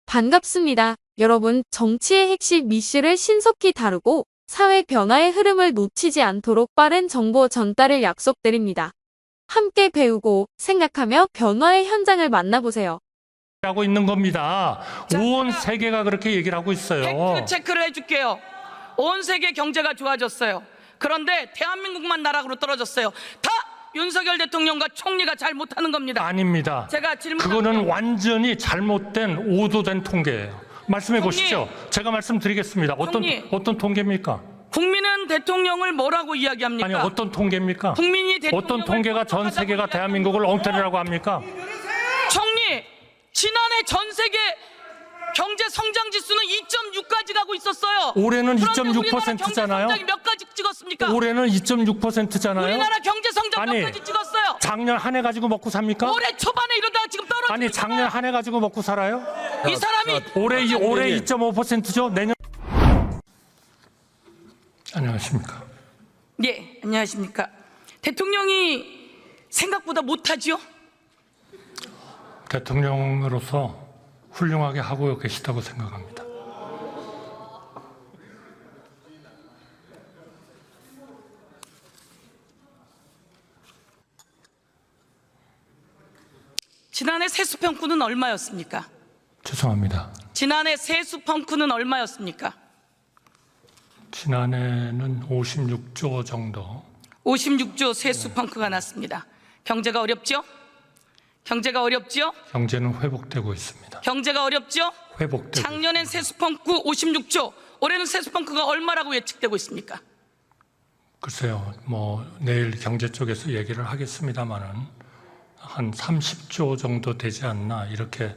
반갑습니다. 여러분, 정치의 핵심 이슈를 신속히 다루고 사회 변화의 흐름을 놓치지 않도록 빠른 정보 전달을 약속드립니다. 함께 배우고 생각하며 변화의 현장을 만나보세요. 하고 있는 겁니다. 온 세계가 그렇게 얘기를 하고 있어요. 팩트 체크를 해줄게요. 온 세계 경제가 좋아졌어요. 그런데 대한민국만 나락으로 떨어졌어요. 다 윤석열 대통령과 총리가 잘 못하는 겁니다. 아닙니다. 제가 그거는 완전히 잘못된 오도된 통계예요. 말씀해 보시죠. 제가 말씀드리겠습니다. 어떤 통계입니까? 국민은 대통령을 뭐라고 이야기합니까? 아니, 어떤 통계입니까? 국민이 대통령을 어떤 통계가 전 세계가 대한민국을 엉터리라고 합니까? 총리, 지난해 전 세계 경제 성장 지수는 2.6까지 가고 있었어요. 올해는 그런데 2.6%잖아요. 우리나라 경제 성장이 몇 가지 찍었습니까? 올해는 2.6%잖아요. 우리나라 경제 성장 아니, 몇 가지 찍었어요? 작년 한 해 가지고 먹고 삽니까? 올해 초반에 이러다가 지금 떨어지고 아니, 작년 한 해 가지고 먹고 살아요? 이 사람이 올해 2.5%죠. 내년. 안녕하십니까? 예, 안녕하십니까. 대통령이 생각보다 못하지요? 대통령으로서 훌륭하게 하고 계시다고 생각합니다. 지난해 세수평가는 얼마였습니까? 죄송합니다. 지난해 세수평가는 얼마였습니까? 지난해는 56조 정도. 56조 세수평가가 났습니다. 경제가 어렵죠? 경제가 어렵죠? 경제는 회복되고 있습니다. 경제가 어렵죠? 회복되고. 작년엔 세수평가 56조, 올해는 세수평가가 얼마라고 예측되고 있습니까? 글쎄요, 내일 경제 쪽에서 얘기를 하겠습니다만은 한 30조 정도 되지 않나 이렇게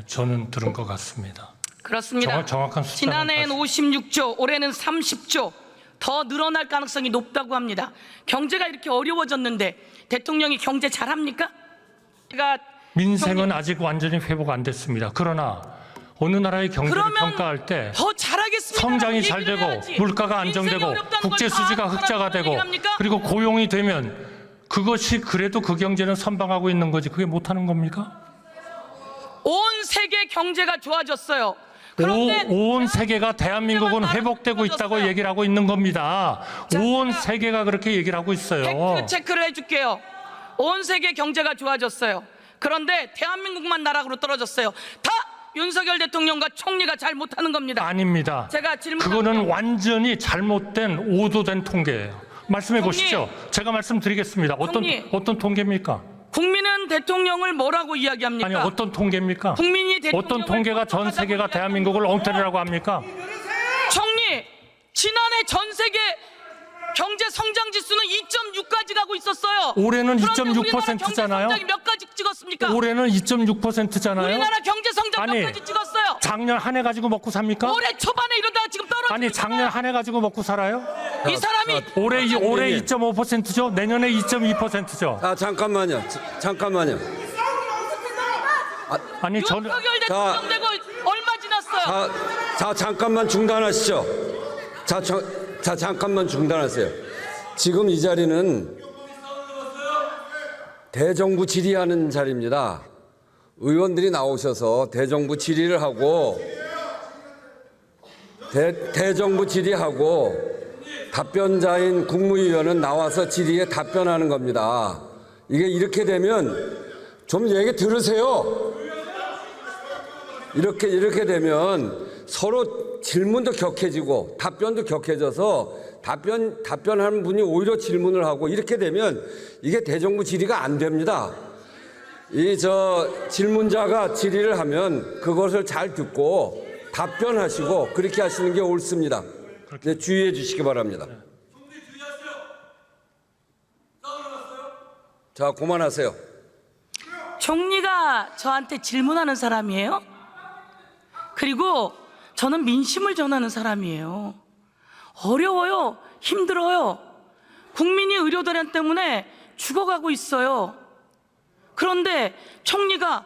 저는 들은 것 같습니다. 그렇습니다. 정확한 숫자는 지난해엔 56조, 올해는 30조 더 늘어날 가능성이 높다고 합니다. 경제가 이렇게 어려워졌는데 대통령이 경제 잘합니까? 민생은 아직 완전히 회복 안 됐습니다. 그러나 어느 나라의 경제를 평가할 때 더 잘하겠습니다. 성장이 잘 되고 물가가 안정되고 국제 수지가 흑자가 되고 그리고 고용이 되면 그것이 그래도 그 경제는 선방하고 있는 거지 그게 못하는 겁니까? 온 세계 경제가 좋아졌어요. 온 세계가 대한민국은 회복되고 있다고 얘기를 하고 있는 겁니다. 온 세계가 그렇게 얘기를 하고 있어요. 팩트 체크를 해줄게요. 온 세계 경제가 좋아졌어요. 그런데 대한민국만 나락으로 떨어졌어요. 다 윤석열 대통령과 총리가 잘 못하는 겁니다. 아닙니다. 제가 그거는 완전히 잘못된 오도된 통계예요. 말씀해 보시죠. 제가 말씀드리겠습니다. 어떤 통계입니까? 국민은 대통령을 뭐라고 이야기합니까? 아니, 어떤 통계입니까? 국민이 어떤 통계가 전 세계가 대한민국을 엉터리라고 합니까? 총리, 지난해 전 세계 경제 성장 지수는 2.6까지 가고 있었어요. 올해는 그런데 2.6%잖아요. 우리나라 경제 성장이 몇 가지 찍었습니까? 올해는 2.6%잖아요. 우리나라 경제 성장 아니, 몇 가지 찍었어요? 작년 한 해 가지고 먹고 삽니까? 올해 초반에 이러다가 지금 떨어지고 아니, 작년 한 해 가지고 먹고 살아요? 이 사람이 올해 2.5%죠. 내년에 2.2%죠. 잠깐만요. 잠깐만요. 아니, 저는 윤석열 대통령 되고 얼마 지났어요? 자, 잠깐만 중단하시죠. 자, 잠깐만 중단하세요. 지금 이 자리는 대정부 질의하는 자리입니다. 의원들이 나오셔서 대정부 질의를 하고 대정부 질의하고 답변자인 국무위원은 나와서 질의에 답변하는 겁니다. 이게 이렇게 되면 좀 얘기 들으세요. 이렇게 되면 서로 질문도 격해지고 답변도 격해져서 답변하는 분이 오히려 질문을 하고 이렇게 되면 이게 대정부 질의가 안 됩니다. 질문자가 질의를 하면 그것을 잘 듣고 답변하시고 그렇게 하시는 게 옳습니다. 네, 주의해 주시기 바랍니다. 자, 그만하세요. 총리가 저한테 질문하는 사람이에요. 그리고 저는 민심을 전하는 사람이에요. 어려워요. 힘들어요. 국민이 의료대란 때문에 죽어가고 있어요. 그런데 총리가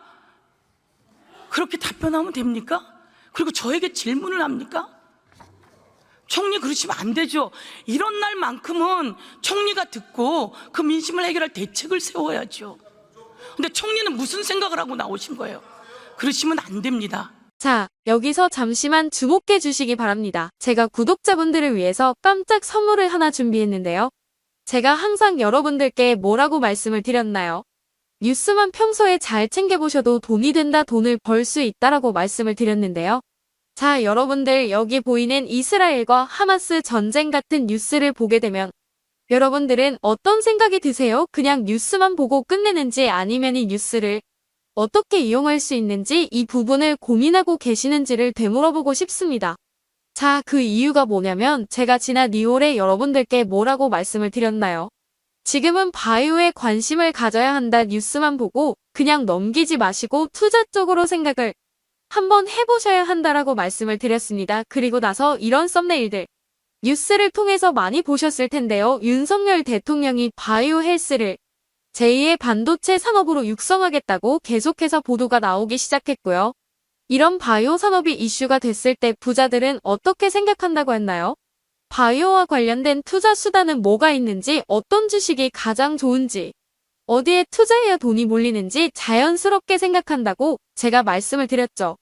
그렇게 답변하면 됩니까? 그리고 저에게 질문을 합니까? 총리 그러시면 안 되죠. 이런 날만큼은 총리가 듣고 그 민심을 해결할 대책을 세워야죠. 근데 총리는 무슨 생각을 하고 나오신 거예요? 그러시면 안 됩니다. 자, 여기서 잠시만 주목해 주시기 바랍니다. 제가 구독자분들을 위해서 깜짝 선물을 하나 준비했는데요. 제가 항상 여러분들께 뭐라고 말씀을 드렸나요? 뉴스만 평소에 잘 챙겨보셔도 돈이 된다, 돈을 벌 수 있다라고 말씀을 드렸는데요. 자, 여러분들 여기 보이는 이스라엘과 하마스 전쟁 같은 뉴스를 보게 되면 여러분들은 어떤 생각이 드세요? 그냥 뉴스만 보고 끝내는지 아니면 이 뉴스를 어떻게 이용할 수 있는지 이 부분을 고민하고 계시는지를 되물어보고 싶습니다. 자, 그 이유가 뭐냐면 제가 지난 2월에 여러분들께 뭐라고 말씀을 드렸나요? 지금은 바이오에 관심을 가져야 한다, 뉴스만 보고 그냥 넘기지 마시고 투자 쪽으로 생각을 한번 해보셔야 한다라고 말씀을 드렸습니다. 그리고 나서 이런 썸네일들 뉴스를 통해서 많이 보셨을 텐데요. 윤석열 대통령이 바이오 헬스를 제2의 반도체 산업으로 육성하겠다고 계속해서 보도가 나오기 시작했고요. 이런 바이오 산업이 이슈가 됐을 때 부자들은 어떻게 생각한다고 했나요? 바이오와 관련된 투자 수단은 뭐가 있는지, 어떤 주식이 가장 좋은지, 어디에 투자해야 돈이 몰리는지 자연스럽게 생각한다고 제가 말씀을 드렸죠.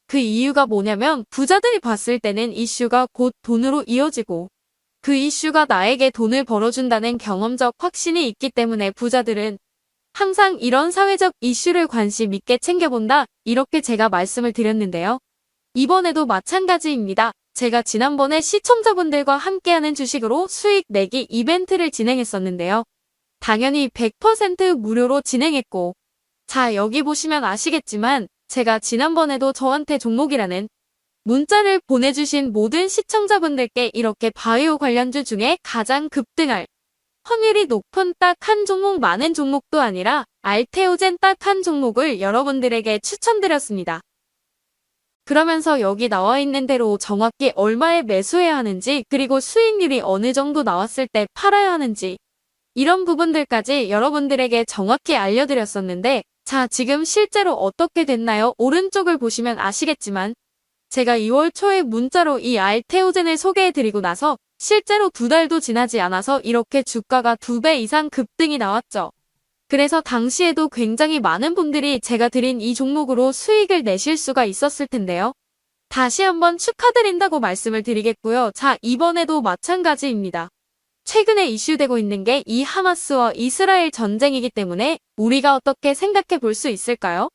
그 이유가 뭐냐면 부자들이 봤을 때는 이슈가 곧 돈으로 이어지고 그 이슈가 나에게 돈을 벌어준다는 경험적 확신이 있기 때문에 부자들은 항상 이런 사회적 이슈를 관심 있게 챙겨본다, 이렇게 제가 말씀을 드렸는데요. 이번에도 마찬가지입니다. 제가 지난번에 시청자분들과 함께하는 주식으로 수익 내기 이벤트를 진행했었는데요. 당연히 100% 무료로 진행했고, 자, 여기 보시면 아시겠지만 제가 지난번에도 저한테 종목이라는 문자를 보내주신 모든 시청자분들께 이렇게 바이오 관련주 중에 가장 급등할 확률이 높은 딱 한 종목, 많은 종목도 아니라 알테오젠 딱 한 종목을 여러분들에게 추천드렸습니다. 그러면서 여기 나와 있는 대로 정확히 얼마에 매수해야 하는지, 그리고 수익률이 어느 정도 나왔을 때 팔아야 하는지, 이런 부분들까지 여러분들에게 정확히 알려드렸었는데, 자, 지금 실제로 어떻게 됐나요? 오른쪽을 보시면 아시겠지만 제가 2월 초에 문자로 이 알테오젠을 소개해드리고 나서 실제로 2달도 지나지 않아서 이렇게 주가가 2배 이상 급등이 나왔죠. 그래서 당시에도 굉장히 많은 분들이 제가 드린 이 종목으로 수익을 내실 수가 있었을 텐데요. 다시 한번 축하드린다고 말씀을 드리겠고요. 자, 이번에도 마찬가지입니다. 최근에 이슈되고 있는 게 이 하마스와 이스라엘 전쟁이기 때문에 우리가 어떻게 생각해 볼 수 있을까요?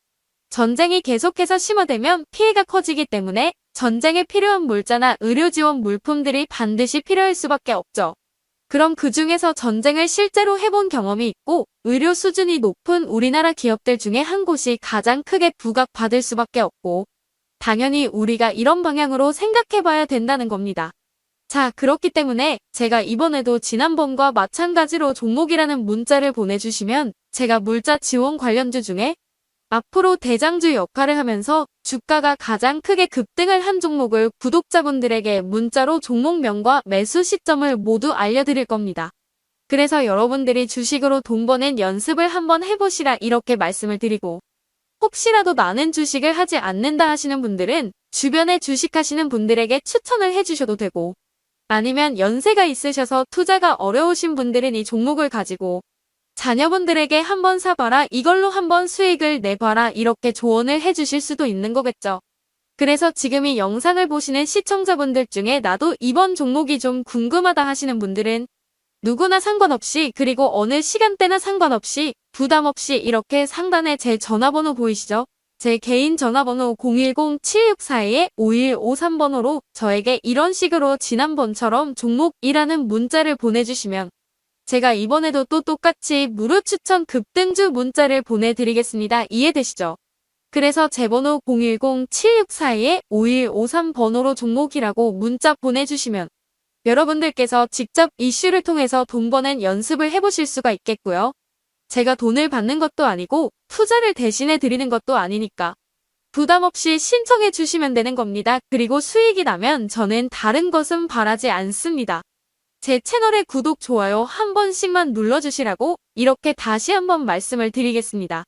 전쟁이 계속해서 심화되면 피해가 커지기 때문에 전쟁에 필요한 물자나 의료 지원 물품들이 반드시 필요할 수밖에 없죠. 그럼 그 중에서 전쟁을 실제로 해본 경험이 있고 의료 수준이 높은 우리나라 기업들 중에 한 곳이 가장 크게 부각받을 수밖에 없고, 당연히 우리가 이런 방향으로 생각해 봐야 된다는 겁니다. 자, 그렇기 때문에 제가 이번에도 지난번과 마찬가지로 종목이라는 문자를 보내주시면 제가 물자 지원 관련주 중에 앞으로 대장주 역할을 하면서 주가가 가장 크게 급등을 한 종목을 구독자분들에게 문자로 종목명과 매수 시점을 모두 알려드릴 겁니다. 그래서 여러분들이 주식으로 돈 버는 연습을 한번 해보시라, 이렇게 말씀을 드리고, 혹시라도 나는 주식을 하지 않는다 하시는 분들은 주변에 주식하시는 분들에게 추천을 해주셔도 되고, 아니면 연세가 있으셔서 투자가 어려우신 분들은 이 종목을 가지고 자녀분들에게 한번 사봐라, 이걸로 한번 수익을 내봐라, 이렇게 조언을 해주실 수도 있는 거겠죠. 그래서 지금 이 영상을 보시는 시청자분들 중에 나도 이번 종목이 좀 궁금하다 하시는 분들은 누구나 상관없이, 그리고 어느 시간대나 상관없이 부담 없이 이렇게 상단에 제 전화번호 보이시죠? 제 개인 전화번호 010-7642-5153번호로 저에게 이런 식으로 지난번처럼 종목이라는 문자를 보내주시면 제가 이번에도 또 똑같이 무료 추천 급등주 문자를 보내드리겠습니다. 이해되시죠? 그래서 제 번호 010-7642-5153번호로 종목이라고 문자 보내주시면 여러분들께서 직접 이슈를 통해서 돈 버는 연습을 해보실 수가 있겠고요. 제가 돈을 받는 것도 아니고 투자를 대신해 드리는 것도 아니니까 부담 없이 신청해 주시면 되는 겁니다. 그리고 수익이 나면 저는 다른 것은 바라지 않습니다. 제 채널의 구독, 좋아요 한 번씩만 눌러주시라고 이렇게 다시 한번 말씀을 드리겠습니다.